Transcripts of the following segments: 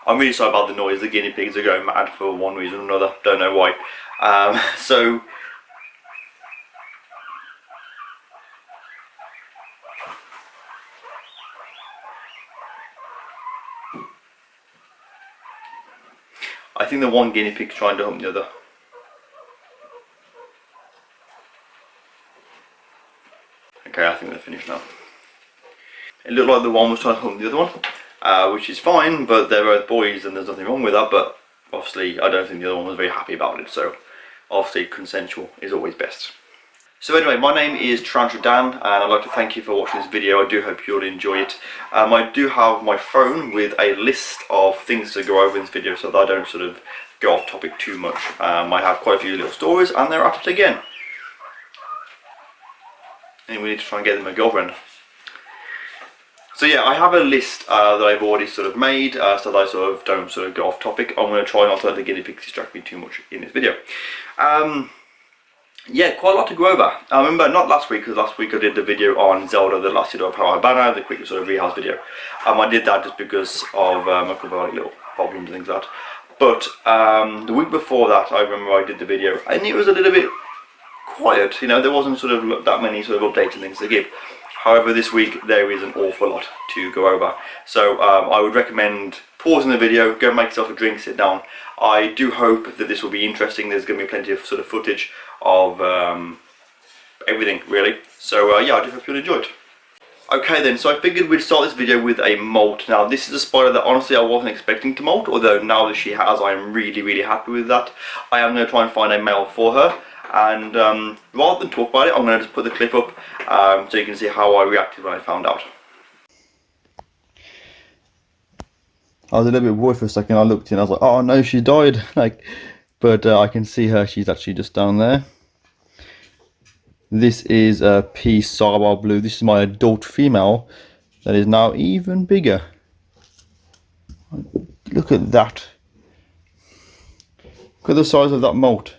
I'm really sorry about the noise. The guinea pigs are going mad for one reason or another. Don't know why. So I think the one guinea pig's trying to hump the other. Okay, I think they're finished now. It looked like the one was trying to hump the other one, which is fine, but they're both boys and there's nothing wrong with that, but obviously I don't think the other one was very happy about it, so obviously consensual is always best. So anyway, my name is TarantulaDan and I'd like to thank you for watching this video. I do hope you'll enjoy it. I do have my phone with a list of things to go over in this video so that I don't sort of go off topic too much. I have quite a few little stories and they're at it again. And we need to try and get them a girlfriend. So yeah, I have a list that I've already sort of made so that I sort of don't sort of go off topic. I'm going to try not to let the guinea pigs distract me too much in this video. Yeah, quite a lot to go over. I remember not last week, because last week I did the video on Zelda The Last Hero of Power Banner, the quick sort of rehouse video. I did that just because of a couple of little problems and things like that. But the week before that, I remember I did the video and it was a little bit quiet. You know, there wasn't sort of that many sort of updates and things to give. However, this week there is an awful lot to go over. So I would recommend pausing the video, go make yourself a drink, sit down. I do hope that this will be interesting. There's going to be plenty of sort of footage of everything really. So yeah, I do hope you'll enjoy it. Okay then, so I figured we'd start this video with a molt. Now this is a spider that honestly I wasn't expecting to molt, although now that she has, I'm really happy with that. I am going to try and find a male for her. And rather than talk about it, I'm going to just put the clip up so you can see how I reacted when I found out. I was a little bit worried for a second. I looked in, I was like, oh no, she died. But I can see her, she's actually just down there. This is a P Sarbal Blue. This is my adult female that is now even bigger. Look at that. Look at the size of that molt.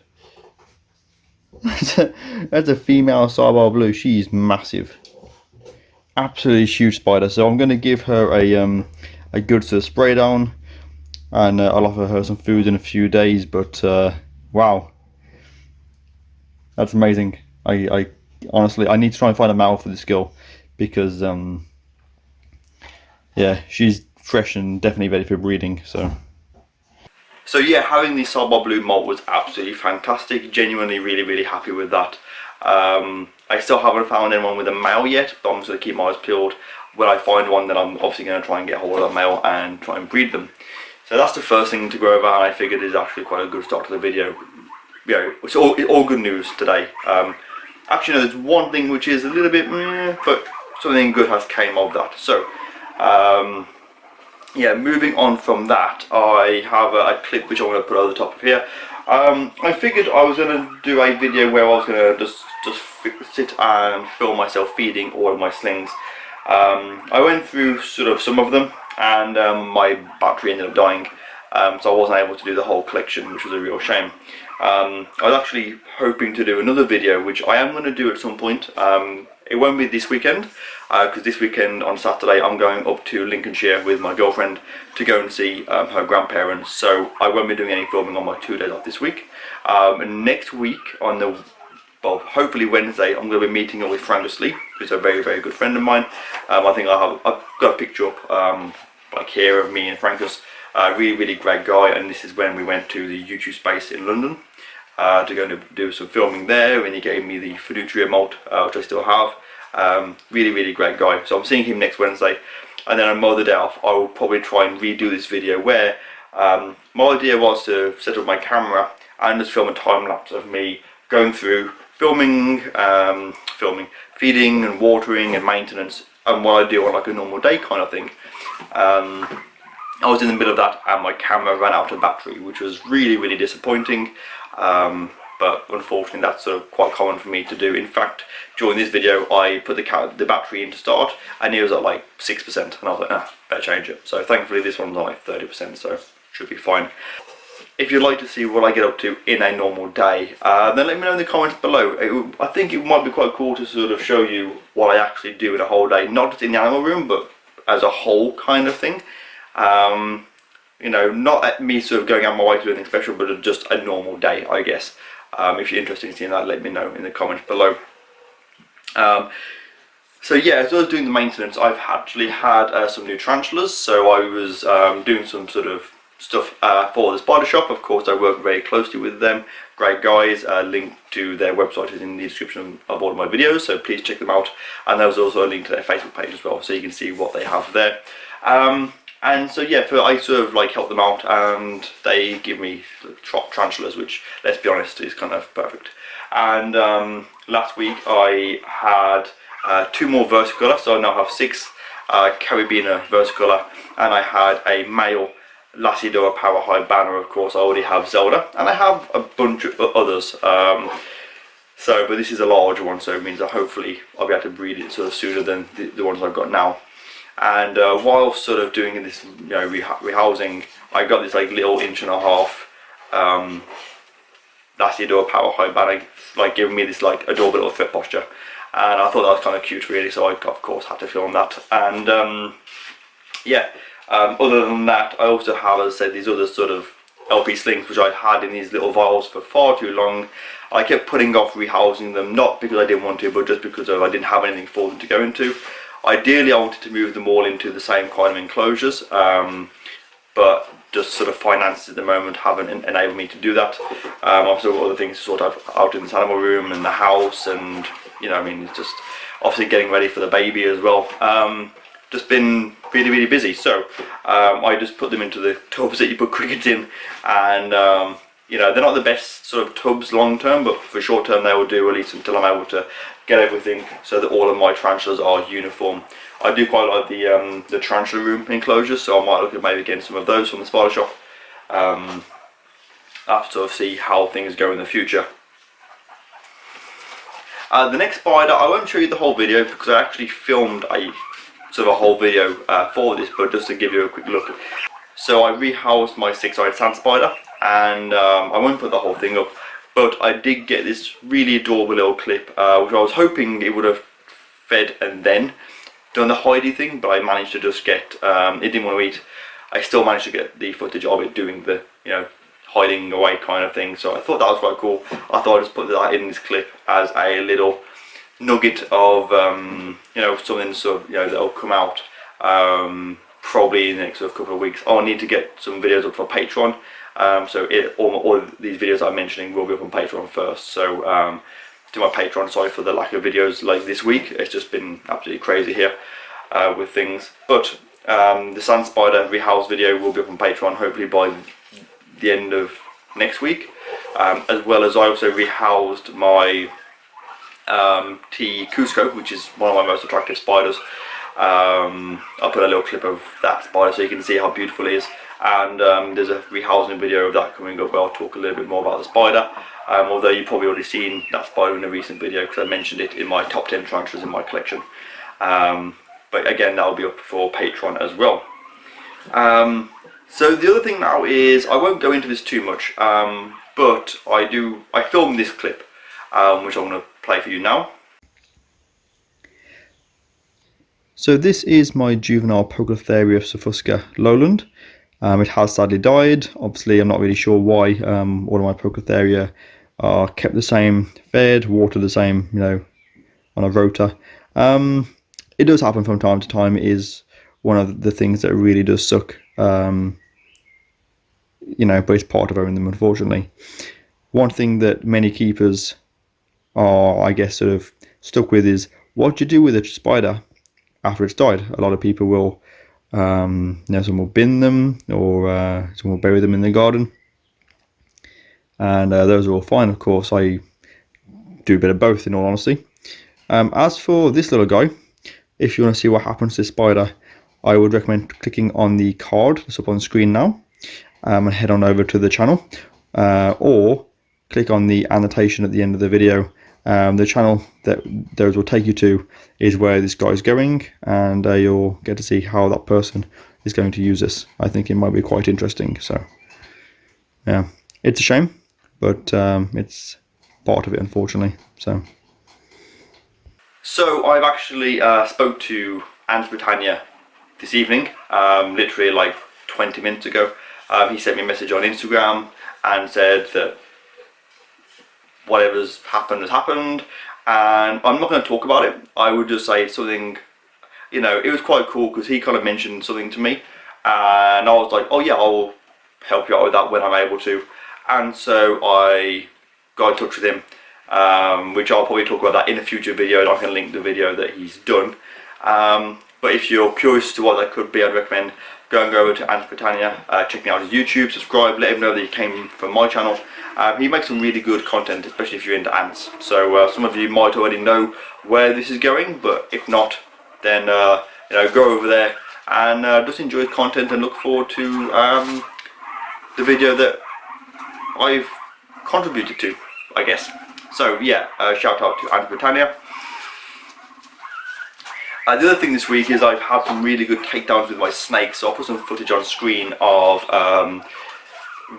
That's a female Sarbal Blue. She's massive, absolutely huge spider. So I'm going to give her a good sort of spray down, and I'll offer her some food in a few days. But wow, that's amazing. I honestly, I need to try and find a male for this girl because yeah, she's fresh and definitely ready for breeding. So yeah, having the Sarbal Blue molt was absolutely fantastic. Genuinely really happy with that. I still haven't found anyone with a male yet, but I'm just going to keep my eyes peeled. When I find one, then I'm obviously going to try and get hold of that male and try and breed them. So that's the first thing to go over, and I figured is actually quite a good start to the video. You know, it's all good news today. Actually, no, there's one thing which is a little bit meh, but something good has came of that. So yeah, moving on from that, I have a clip which I'm going to put over the top of here. I figured I was going to do a video where I was going to just sit and film myself feeding all of my slings. I went through sort of some of them, and my battery ended up dying, so I wasn't able to do the whole collection, which was a real shame. I was actually hoping to do another video, which I am going to do at some point. It won't be this weekend, because this weekend on Saturday I'm going up to Lincolnshire with my girlfriend to go and see her grandparents, so I won't be doing any filming on my 2 days off this week. Next week, on the, well, hopefully Wednesday, I'm going to be meeting up with Frank who's a very good friend of mine. I think I've got a picture up like here of me and Frankus. Really great guy, and this is when we went to the YouTube space in London to go and do some filming there, and he gave me the fiduciary molt, which I still have. Really great guy. So I'm seeing him next Wednesday, and then on my other day off I will probably try and redo this video where my idea was to set up my camera and just film a time lapse of me going through filming, feeding and watering and maintenance, and what I do on like a normal day kind of thing. I was in the middle of that and my camera ran out of battery, which was really disappointing. But unfortunately that's sort of quite common for me to do. In fact, during this video I put the battery in to start and it was at like 6%, and I was like, nah, better change it. So thankfully this one's on like 30%, so should be fine. If you'd like to see what I get up to in a normal day, then let me know in the comments below. I think it might be quite cool to sort of show you what I actually do in a whole day, not just in the animal room, but as a whole kind of thing. you know, not at me sort of going out my way to do anything special, but just a normal day, I guess. If you're interested in seeing that, let me know in the comments below. So yeah, as I was doing the maintenance, I've actually had some new tarantulas. So I was doing some sort of stuff for the spider shop. Of course, I work very closely with them. Great guys. Link to their website is in the description of all of my videos, so please check them out. And there's also a link to their Facebook page as well, so you can see what they have there. And so yeah, I sort of like help them out, and they give me tarantulas, which, let's be honest, is kind of perfect. And last week I had 2 more versicolor, so I now have 6 Caribbean versicolor, and I had a male Lacidor Power High banner. Of course, I already have Zelda, and I have a bunch of others. But this is a larger one, so it means that hopefully I'll be able to breed it sort of sooner than the ones I've got now. And while sort of doing this, you know, rehousing, I got this like little 1.5 inch Lacidor Power High banner, like giving me this like adorable little foot posture. And I thought that was kind of cute, really, so I of course had to film that. And yeah, other than that, I also have, as I said, these other sort of LP slings which I had in these little vials for far too long. I kept putting off rehousing them, not because I didn't want to, but just because I didn't have anything for them to go into. Ideally, I wanted to move them all into the same kind of enclosures, but just sort of finances at the moment haven't enabled me to do that. I've still got other things to sort out in this animal room and the house, and you know, I mean, it's just obviously getting ready for the baby as well. Just been really busy, so I just put them into the tubs that you put crickets in, and you know, they're not the best sort of tubs long term, but for short term they will do, at least until I'm able to get everything so that all of my tarantulas are uniform. I do quite like the tarantula room enclosures, so I might look at maybe getting some of those from the spider shop. I have to sort of see how things go in the future. The next spider, I won't show you the whole video because I actually filmed a sort of a whole video for this, but just to give you a quick look. So I rehoused my 6-eyed sand spider, and I won't put the whole thing up, but I did get this really adorable little clip, which I was hoping it would have fed and then done the hidey thing, but I managed to just get, it didn't want to eat. I still managed to get the footage of it doing the, you know, hiding away kind of thing, so I thought that was quite cool. I thought I'd just put that in this clip as a little nugget of, you know, something sort of, you know, that'll come out probably in the next sort of couple of weeks. I'll need to get some videos up for Patreon, so all of these videos I'm mentioning will be up on Patreon first. So to my Patreon, sorry for the lack of videos like this week, it's just been absolutely crazy here with things. But the sand spider rehouse video will be up on Patreon hopefully by the end of next week, as well as I also rehoused my T. Cusco, which is one of my most attractive spiders. I'll put a little clip of that spider so you can see how beautiful it is, and there's a rehousing video of that coming up where I'll talk a little bit more about the spider, although you've probably already seen that spider in a recent video because I mentioned it in my top 10 tarantulas in my collection. But again, that will be up for Patreon as well. So the other thing now is, I won't go into this too much, but I filmed this clip, which I'm going to play for you now. So this is my juvenile Pogotheria Sofusca lowland. It has sadly died. Obviously I'm not really sure why. All of my Pogotheria are kept the same, fed, watered the same, you know, on a rota. It does happen from time to time. It is one of the things that really does suck, you know, but it's part of owning them, unfortunately. One thing that many keepers are, I guess, sort of stuck with is, what do you do with a spider after it's died? A lot of people will, you know, some will bin them, or some will bury them in the garden, and those are all fine. Of course, I do a bit of both, in all honesty. As for this little guy, if you want to see what happens to this spider, I would recommend clicking on the card that's up on the screen now, and head on over to the channel, or click on the annotation at the end of the video. The channel that those will take you to is where this guy is going, and you'll get to see how that person is going to use this. I think it might be quite interesting. So yeah, it's a shame, but it's part of it, unfortunately. So I've actually spoke to Aunt Britannia this evening, literally like 20 minutes ago. He sent me a message on Instagram and said that whatever's happened has happened, and I'm not going to talk about it. I would just say something, you know, it was quite cool because he kind of mentioned something to me, and I was like, oh yeah, I'll help you out with that when I'm able to. And so I got in touch with him, which I'll probably talk about that in a future video, and I can link the video that he's done. But if you're curious to what that could be, I'd recommend going over to Ant Britannia, checking out his YouTube, subscribe, let him know that he came from my channel. He makes some really good content, especially if you're into ants. So some of you might already know where this is going, but if not, then you know, go over there and just enjoy his content and look forward to the video that I've contributed to, I guess. So yeah, shout out to Ant Britannia. The other thing this week is I've had some really good takedowns with my snakes, so I'll put some footage on screen of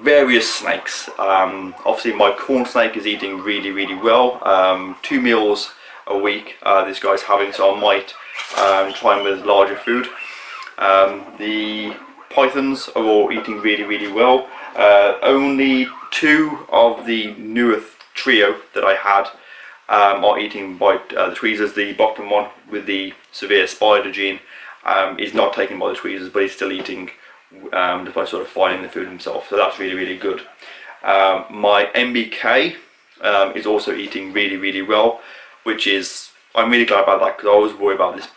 various snakes. Obviously my corn snake is eating really well, 2 meals a week this guy's having, so I might try him with larger food. The pythons are all eating really well. Only 2 of the newer trio that I had are eating by the tweezers. The bottom one with the severe spider gene is not taken by the tweezers, but he's still eating just by sort of finding the food himself, so that's really good. My MBK is also eating really well, which is, I'm really glad about that, because I was worried about this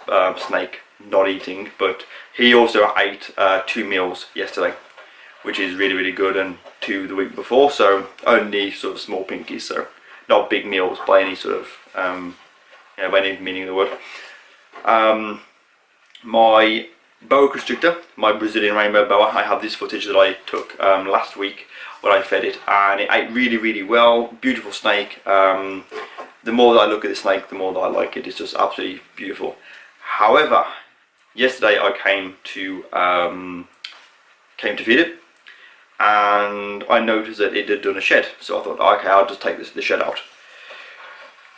snake not eating, but he also ate 2 meals yesterday, which is really good, and 2 the week before, so only sort of small pinkies, so not big meals by any sort of, you know, by any meaning of the word. My boa constrictor, my Brazilian Rainbow Boa, I have this footage that I took last week when I fed it, and it ate really well. Beautiful snake. The more that I look at the snake, the more that I like it. It's just absolutely beautiful. However, yesterday I came to feed it, and I noticed that it had done a shed, so I thought, okay, I'll just take the shed out,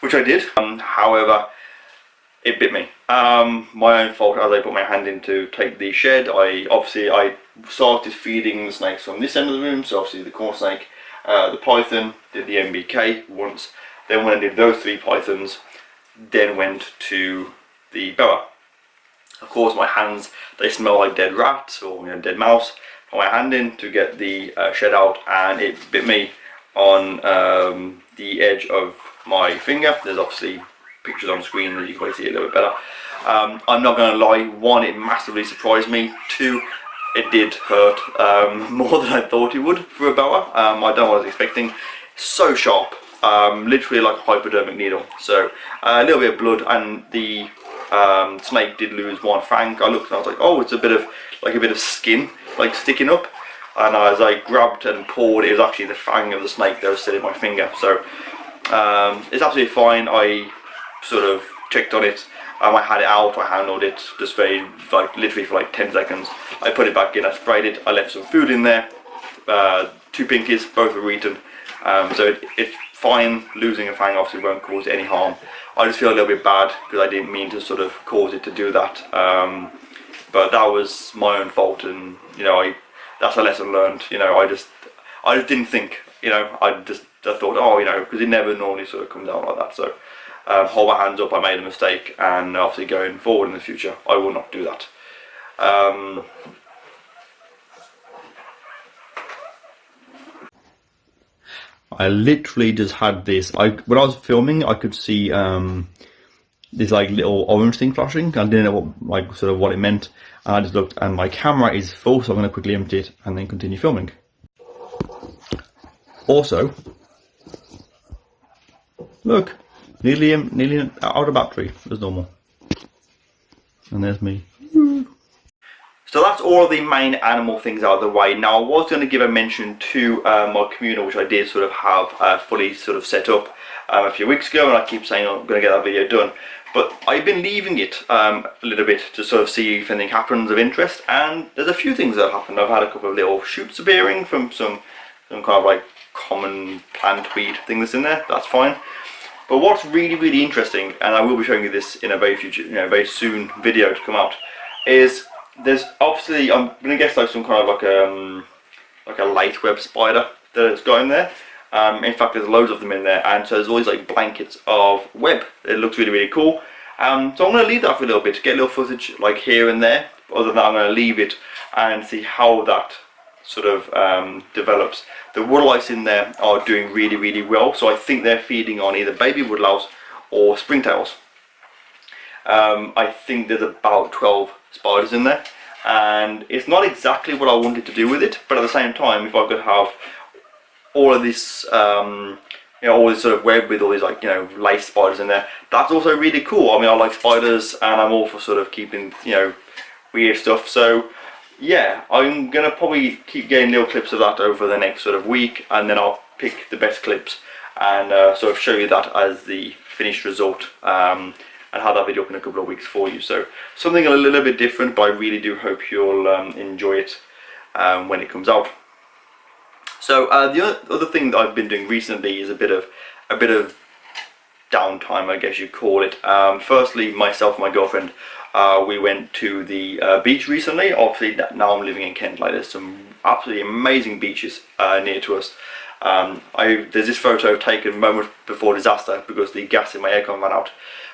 which I did. However, it bit me. My own fault, as I put my hand in to take the shed. I started feeding the snakes from this end of the room, so obviously the corn snake, the python, did the MBK once, then when I did those 3 pythons, then went to the boa. Of course my hands, they smell like dead rat or, you know, dead mouse. Put my hand in to get the shed out, and it bit me on the edge of my finger. There's obviously pictures on screen that you can probably see a little bit better. I'm not going to lie, 1, it massively surprised me. 2, it did hurt more than I thought it would for a boa. I don't know what I was expecting. So sharp, literally like a hypodermic needle. So a little bit of blood, and the snake did lose 1 fang. I looked and I was like, oh, it's a bit of skin like sticking up, and as I grabbed and pulled, it was actually the fang of the snake that was still in my finger. So it's absolutely fine. I sort of checked on it, I had it out, I handled it just literally for like 10 seconds. I put it back in, I sprayed it, I left some food in there, 2 pinkies, both were eaten, so it's fine. Losing a fang obviously won't cause any harm. I just feel a little bit bad because I didn't mean to sort of cause it to do that, but that was my own fault, and you know, that's a lesson learned. You know, I just didn't think, you know, I thought, oh, you know, because it never normally sort of comes out like that. So hold my hands up, I made a mistake, and obviously going forward in the future I will not do that. I literally just had this, when I was filming I could see this like little orange thing flashing. I didn't know what it meant, and I just looked, and my camera is full, so I'm going to quickly empty it and then continue filming. Also, look, nearly out of battery as normal, and there's me. So that's all of the main animal things out of the way. Now I was going to give a mention to my communal, which I did sort of have fully sort of set up a few weeks ago, and I keep saying I'm going to get that video done. But I've been leaving it a little bit to sort of see if anything happens of interest, and there's a few things that have happened. I've had a couple of little shoots appearing from some kind of like common plant weed thing that's in there. That's fine. But what's really interesting, and I will be showing you this in a very soon video to come out, is there's obviously, I'm going to guess like some kind of like like a light web spider that it's got in there. In fact, there's loads of them in there, and so there's always like blankets of web. It looks really, really cool. So I'm going to leave that for a little bit to get a little footage like here and there. Other than that, I'm going to leave it and see how that sort of develops. The woodlice in there are doing really, really well, so I think they're feeding on either baby woodlouse or springtails. I think there's about 12 spiders in there, and it's not exactly what I wanted to do with it, but at the same time, if I could have all of this, you know, all this sort of web with all these, like, you know, lace spiders in there, that's also really cool. I mean, I like spiders, and I'm all for sort of keeping, you know, weird stuff. So yeah, I'm gonna probably keep getting little clips of that over the next sort of week, and then I'll pick the best clips and sort of show you that as the finished result, and have that video up in a couple of weeks for you. So something a little bit different, but I really do hope you'll enjoy it when it comes out. So the other thing that I've been doing recently is a bit of downtime, I guess you'd call it. Firstly, myself and my girlfriend, we went to the beach recently. Obviously, now I'm living in Kent, like, there's some absolutely amazing beaches near to us. There's this photo taken moment before disaster because the gas in my aircon ran out,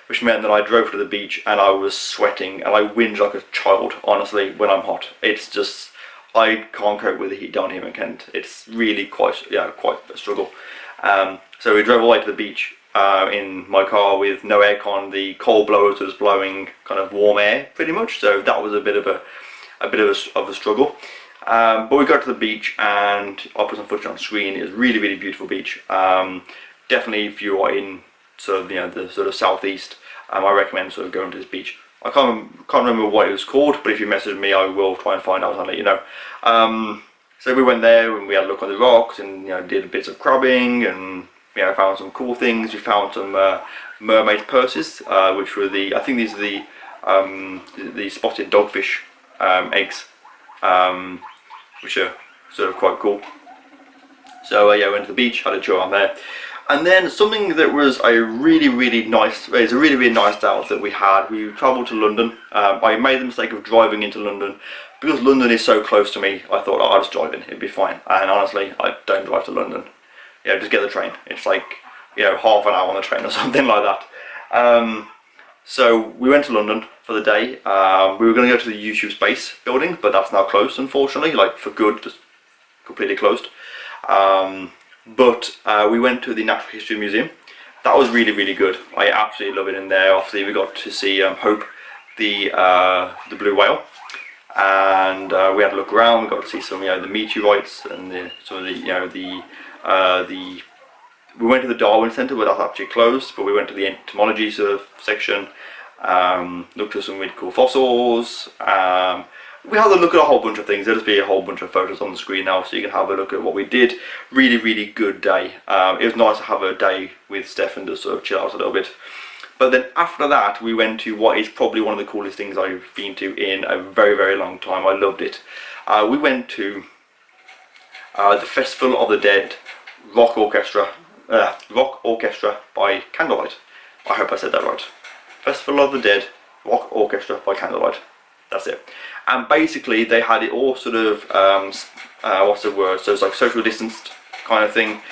which meant that I drove to the beach and I was sweating and I whinge like a child, honestly, when I'm hot. It's just, I can't cope with the heat down here in Kent. It's really quite a struggle. So we drove all the way to the beach in my car with no aircon. The cold blowers was blowing kind of warm air pretty much, so that was a bit of a struggle. But we got to the beach, and I'll put some footage on screen. It was really, really beautiful beach. Definitely, if you are in sort of, you know, the sort of southeast, I recommend sort of going to this beach. I can't remember what it was called, but if you message me, I will try and find out and let you know. So we went there and we had a look on the rocks, and, you know, did bits of crabbing, and, you know, found some cool things. We found some mermaid purses, which were I think these are the spotted dogfish eggs, which are sort of quite cool. So yeah, went to the beach, had a tour on there. And then something that was a really, really nice day out that we had. We travelled to London. I made the mistake of driving into London. Because London is so close to me, I thought, oh, I'll just drive in, it'd be fine. And honestly, I don't drive to London. You know, just get the train. It's like, you know, half an hour on the train or something like that. So we went to London for the day. We were going to go to the YouTube Space building, but that's now closed, unfortunately, like for good, just completely closed. But we went to the Natural History Museum. That was really, really good. I absolutely love it in there. Obviously, we got to see Hope, the blue whale, and we had a look around. We got to see some, you know, the meteorites and some of the, you know, we went to the Darwin Centre, but that's actually closed. But we went to the entomology sort of section. Looked at some really cool fossils. We had a look at a whole bunch of things. There'll just be a whole bunch of photos on the screen now, so you can have a look at what we did. Really, really good day. It was nice to have a day with Steph and just sort of chill out a little bit. But then after that, we went to what is probably one of the coolest things I've been to in a very, very long time. I loved it. We went to the Festival of the Dead Rock Orchestra by candlelight. I hope I said that right. Festival of the Dead Rock Orchestra by candlelight. That's it. And basically they had it all sort of, what's the word, so it's like social distanced kind of thing.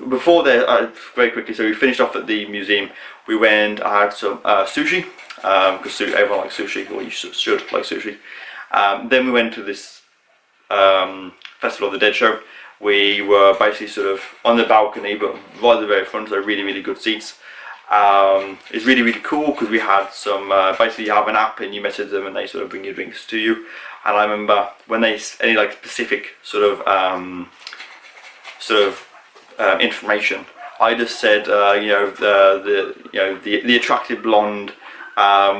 Before there, very quickly, so we finished off at the museum. We went, I had some sushi, because everyone likes sushi, or you should like sushi. Then we went to this Festival of the Dead show. We were basically sort of on the balcony, but right at the very front, so really, really good seats. It's really, really cool because we had some, basically you have an app and you message them and they sort of bring your drinks to you. And I remember when they, any like specific sort of information, I just said, you know, the attractive blonde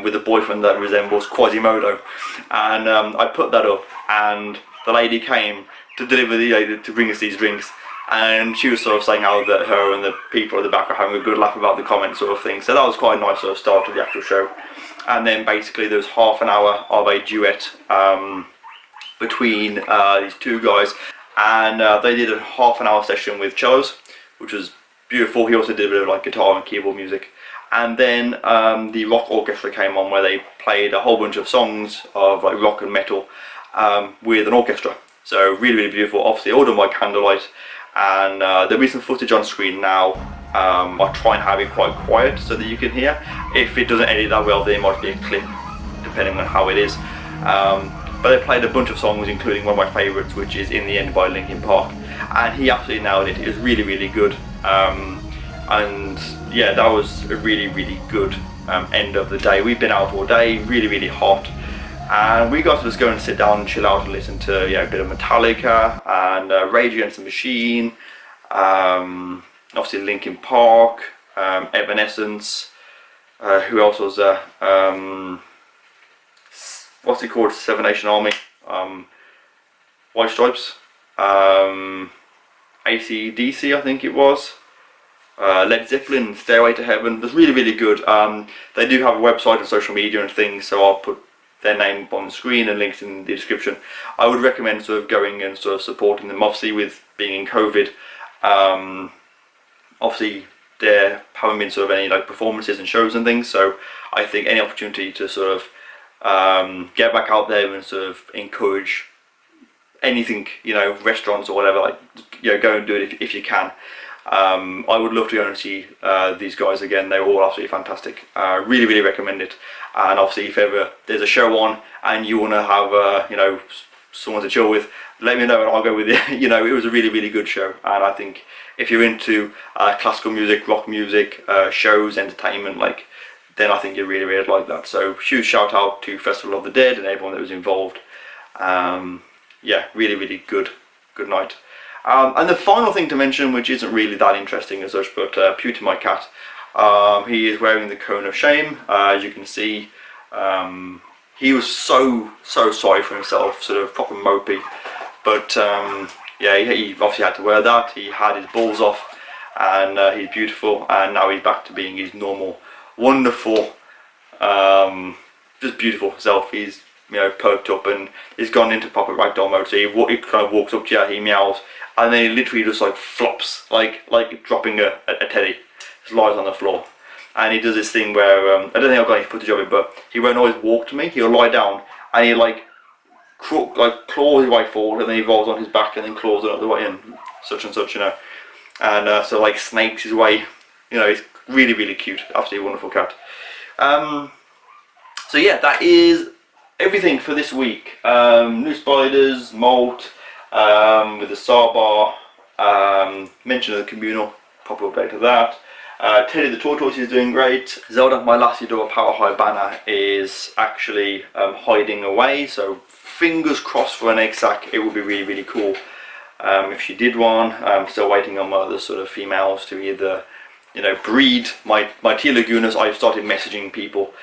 with a boyfriend that resembles Quasimodo, and I put that up, and the lady came to deliver to bring us these drinks. And she was sort of saying how that her and the people at the back are having a good laugh about the comment sort of thing. So that was quite a nice sort of start to the actual show. And then basically there was half an hour of a duet between these two guys. And they did a half an hour session with cellos, which was beautiful. He also did a bit of like guitar and keyboard music. And then the rock orchestra came on, where they played a whole bunch of songs of like rock and metal with an orchestra. So really, really beautiful. Obviously all done by candlelight, and there'll be some footage on screen now. I'll try and have it quite quiet so that you can hear. If it doesn't edit that well, there might be a clip depending on how it is. But they played a bunch of songs, including one of my favourites, which is In the End by Linkin Park, and he absolutely nailed it. It was really, really good. And yeah, that was a really, really good end of the day. We've been out all day, really, really hot, and we got to just go and sit down and chill out and listen to, yeah, a bit of Metallica and Rage Against the Machine, obviously Linkin Park, Evanescence, who else was there? What's it called? Seven Nation Army, White Stripes, AC/DC, I think it was. Led Zeppelin, Stairway to Heaven. It was really, really good. They do have a website and social media and things, so I'll put their name on the screen and links in the description. I would recommend sort of going and sort of supporting them. Obviously, with being in COVID, obviously there haven't been sort of any like performances and shows and things, so I think any opportunity to sort of get back out there and sort of encourage anything, you know, restaurants or whatever, like, you know, go and do it if you can. I would love to go and see these guys again. They were all absolutely fantastic. Really, really recommend it. And obviously, if ever there's a show on and you want to have, you know, someone to chill with, let me know and I'll go with you. You know, it was a really, really good show. And I think if you're into classical music, rock music, shows, entertainment, like, then I think you really, really like that. So huge shout out to Festival of the Dead and everyone that was involved. Yeah, really, really good night. And the final thing to mention, which isn't really that interesting as such, but Pewty, my cat, he is wearing the cone of shame. As you can see, he was so sorry for himself, sort of proper mopey. But yeah, he obviously had to wear that. He had his balls off, and he's beautiful. And now he's back to being his normal, wonderful, just beautiful self. He's, you know, perked up and he's gone into proper ragdoll mode. So he kind of walks up to you, he meows, and then he literally just like flops, like dropping a teddy. Just lies on the floor. And he does this thing where, I don't think I've got any footage of it, but he won't always walk to me. He'll lie down and he like claws his way forward, and then he rolls on his back and then claws another way and such, you know. And so like snakes his way, you know. He's really, really cute, absolutely wonderful cat. So yeah, that is everything for this week. New spiders, molt, with the SAR bar, mention of the communal, proper update of that. Teddy the tortoise is doing great. Zelda, my last Eudora Power High banner, is actually hiding away, so fingers crossed for an egg sac. It would be really, really cool if she did one. I'm still waiting on my other sort of females to either, you know, breed. My T. Lagunas, I've started messaging people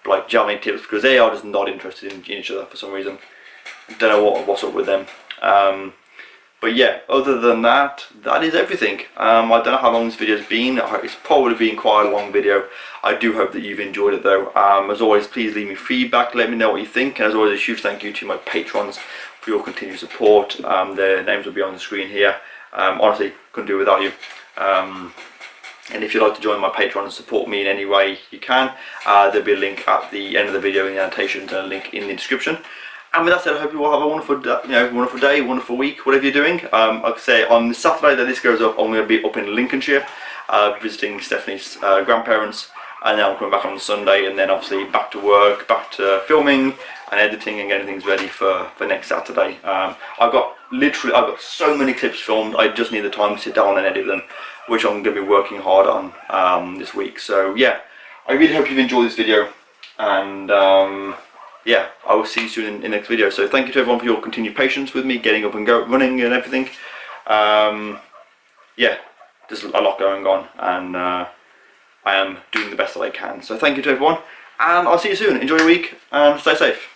like jamming tips because they are just not interested in each other for some reason. Don't know what's up with them. But yeah, other than that, that is everything. I don't know how long this video's been. It's probably been quite a long video. I do hope that you've enjoyed it though. As always, please leave me feedback, let me know what you think, and as always, a huge thank you to my patrons for your continued support. Their names will be on the screen here. Honestly, couldn't do it without you. And if you'd like to join my Patreon and support me in any way you can, there'll be a link at the end of the video in the annotations and a link in the description. And with that said, I hope you all have a wonderful, wonderful day, wonderful week, whatever you're doing. Like I say, on the Saturday that this goes up, I'm going to be up in Lincolnshire, visiting Stephanie's grandparents, and then I'm coming back on the Sunday, and then obviously back to work, back to filming and editing and getting things ready for next Saturday. I've got so many clips filmed. I just need the time to sit down and edit them, which I'm going to be working hard on this week. So yeah, I really hope you've enjoyed this video, and yeah, I will see you soon in the next video. So thank you to everyone for your continued patience with me getting up and running and everything. Yeah, there's a lot going on, and I am doing the best that I can. So thank you to everyone, and I'll see you soon. Enjoy your week and stay safe.